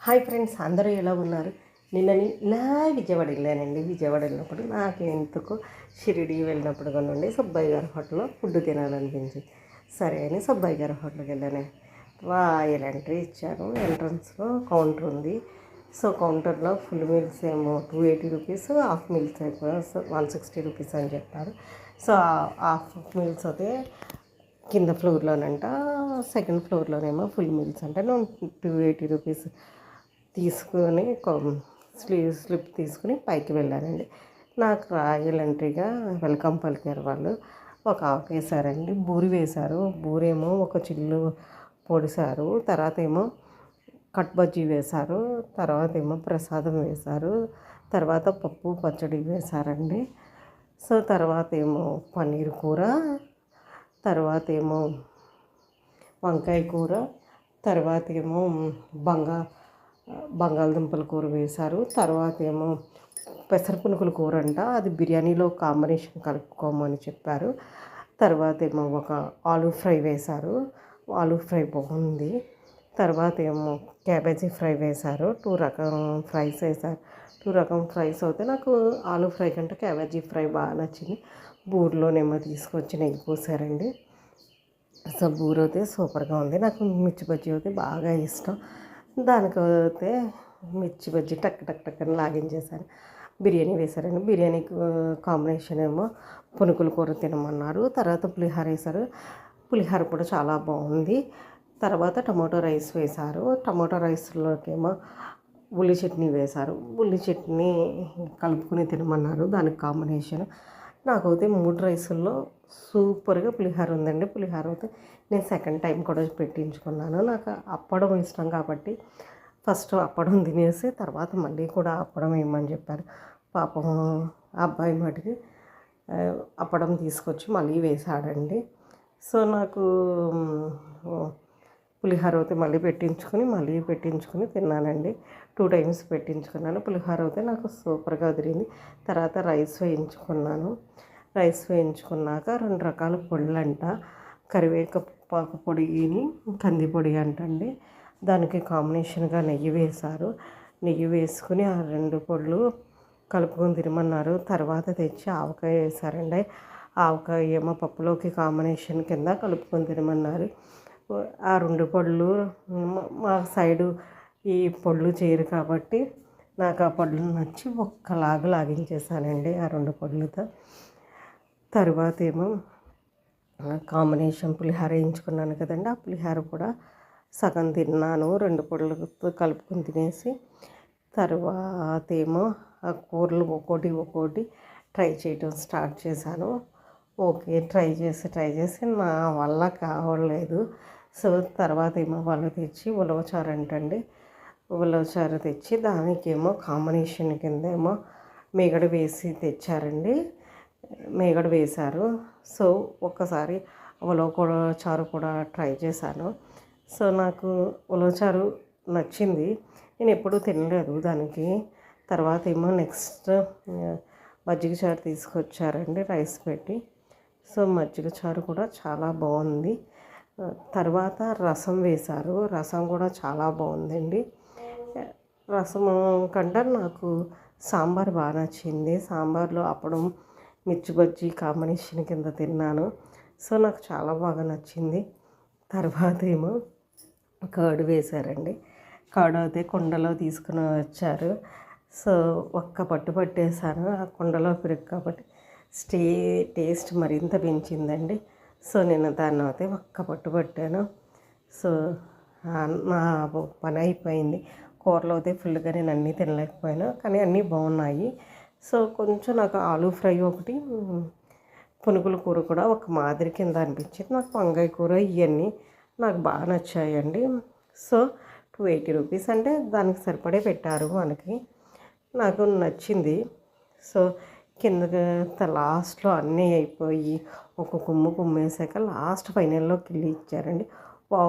Hi friends, అందరూ ఎలా ఉన్నారు? నిన్నని ఇలా విజయవాడ వెళ్ళానండి. విజయవాడ వెళ్ళినప్పుడు నాకు ఎందుకు షిరిడి వెళ్ళినప్పుడు కొనండి సుబ్బయ్య గారి హోటల్లో ఫుడ్ తినాలనిపించింది. సరే అని సుబ్బయ్య గారి హోటల్కి వెళ్ళాను. రాయల్ ఎంట్రీ ఇచ్చాను. ఎంట్రన్స్లో కౌంటర్ ఉంది. సో కౌంటర్లో ఫుల్ మీల్స్ ఏమో 280 రూపీస్, హాఫ్ మీల్స్ ఏమో 160 రూపీస్ అని చెప్పారు. సో హాఫ్ మీల్స్ అయితే కింద ఫ్లోర్లోనంట, సెకండ్ ఫ్లోర్లోనేమో ఫుల్ మీల్స్ అంటే 280 రూపీస్ తీసుకొని స్లిప్ తీసుకుని పైకి వెళ్ళానండి. నాకు రాయల్ ఎంట్రీగా వెల్కమ్ పలికారు వాళ్ళు. ఒక ఆకు వేశారండి, బూరి వేశారు. బూరేమో ఒక చిల్లు పొడిశారు. తర్వాత ఏమో కట్ బజ్జీ వేశారు. తర్వాత ఏమో ప్రసాదం వేశారు. తర్వాత పప్పు పచ్చడి వేశారండి. సో తర్వాత ఏమో పన్నీర్ కూర, తర్వాత ఏమో వంకాయ కూర, తర్వాత ఏమో బంగాళదుంపల కూర వేశారు. తర్వాత ఏమో పెసర పునుకుల కూర అంట, అది బిర్యానీలో కాంబినేషన్ కలుపుకోమని చెప్పారు. తర్వాత ఏమో ఒక ఆలూ ఫ్రై వేశారు. ఆలూ ఫ్రై బాగుంది. తర్వాత ఏమో క్యాబేజీ ఫ్రై వేశారు. 2 రకం ఫ్రైస్ వేశారు. 2 రకం ఫ్రైస్ అయితే నాకు ఆలూ ఫ్రై కంటే క్యాబేజీ ఫ్రై బాగా నచ్చింది. బూరిలోనేమో తీసుకొచ్చి నెయ్యి పోసారండి. సో బూరి అయితే సూపర్గా ఉంది. నాకు మిర్చి బజ్జీ అయితే బాగా ఇష్టం. దానికైతే మిర్చి బజ్జీ టక్ టక్ టక్ అని లాగించేసాను. బిర్యానీ వేశారండి. బిర్యానీకి కాంబినేషన్ ఏమో పునుకుల కూర తినమన్నారు. తర్వాత పులిహోర వేశారు. పులిహోర కూడా చాలా బాగుంది. తర్వాత టమాటో రైస్ వేశారు. టమాటో రైస్లోకి ఏమో ఉల్లి చట్నీ వేశారు. ఉల్లి చట్నీ కలుపుకొని తినమన్నారు. దానికి కాంబినేషన్ నాకైతే 3 రైసుల్లో సూపర్గా పులిహోర ఉందండి. పులిహోర అయితే నేను సెకండ్ టైం కూడా పెట్టించుకున్నాను. నాకు అప్పడం ఇష్టం కాబట్టి ఫస్ట్ అప్పడం తినేసి తర్వాత మళ్ళీ కూడా అప్పడం వేయమని చెప్పారు. పాపం ఆ అబ్బాయి మటుకి అప్పడం తీసుకొచ్చి మళ్ళీ వేసాడండి. సో నాకు పులిహోర అయితే మళ్ళీ పెట్టించుకుని తిన్నానండి. 2 టైమ్స్ పెట్టించుకున్నాను. పులిహోర అయితే నాకు సూపర్గా కుదిరింది. తర్వాత రైస్ వేయించుకున్నాక 2 రకాల పొడులంట, కరివేపాకు పొడిని కంది పొడి అంటండి. దానికి కాంబినేషన్గా నెయ్యి వేశారు. నెయ్యి వేసుకుని ఆ 2 పొడులు కలుపుకొని తినమన్నారు. తర్వాత తెచ్చి ఆవకాయ వేశారండి. ఆవకాయ ఏమో పప్పులోకి కాంబినేషన్ కింద కలుపుకొని తినమన్నారు. ఆ 2 పొడులు మా సైడు ఈ పొడులు చేయరు కాబట్టి నాకు ఆ పొడులు నచ్చి ఒక్కలాగా లాగించేసానండి ఆ 2 పొడులతో. తర్వాత ఏమో కాంబినేషన్ పులిహోర వేయించుకున్నాను కదండి, ఆ పులిహోర కూడా సగం తిన్నాను. 2 పొడులతో కలుపుకొని తినేసి తర్వాత ఏమో ఆ కూరలు ఒక్కోటి ట్రై చేయడం స్టార్ట్ చేశాను. ఓకే, ట్రై చేసి నా వల్ల కావట్లేదు. సో తర్వాత ఏమో వాళ్ళు తెచ్చి ఉలవచారు అంటండి. ఉలవచారు తెచ్చి దానికేమో కాంబినేషన్ కింద ఏమో మేగడ వేసి తెచ్చారండి. మేగడ వేశారు. సో ఒక్కసారి ఉలవచారు కూడా ట్రై చేశాను. సో నాకు ఉలవచారు నచ్చింది. నేను ఎప్పుడూ తినలేదు దానికి. తర్వాత ఏమో నెక్స్ట్ మజ్జిగ చారు తీసుకొచ్చారండి రైస్ పెట్టి. సో మజ్జిగ చారు కూడా చాలా బాగుంది. తర్వాత రసం వేశారు. రసం కూడా చాలా బాగుందండి. రసం కంటే నాకు సాంబార్ బాగా నచ్చింది. సాంబార్లో అప్పడం మిర్చి బజ్జీ కాంబినేషన్ కింద తిన్నాను. సో నాకు చాలా బాగా నచ్చింది. తర్వాత ఏమో కర్డ్ వేశారండి. కర్డ్ అయితే కుండలో తీసుకుని వచ్చారు. సో ఒక్క పట్టు పట్టేశాను. ఆ కుండలో పెరుగు కాబట్టి టేస్ట్ మరింత పెంచిందండి. సో నేను దాన్ని అయితే ఒక్క పట్టు పట్టాను. సో నా పని అయిపోయింది. కూరలో అయితే ఫుల్గా నేను అన్నీ తినలేకపోయాను, కానీ అన్నీ బాగున్నాయి. సో కొంచెం నాకు ఆలూ ఫ్రై ఒకటి, పునుగుల కూర కూడా ఒక మాదిరి కింద అనిపించింది. నాకు వంకాయ కూర ఇవన్నీ నాకు బాగా నచ్చాయండి. సో 280 రూపీస్ అంటే దానికి సరిపడే పెట్టారు మనకి. నాకు నచ్చింది. సో కింద లాస్ట్లో అన్నీ అయిపోయి ఒక కుమ్మేసాక లాస్ట్ ఫైనల్లో కిల్లి ఇచ్చారండి. వావ్.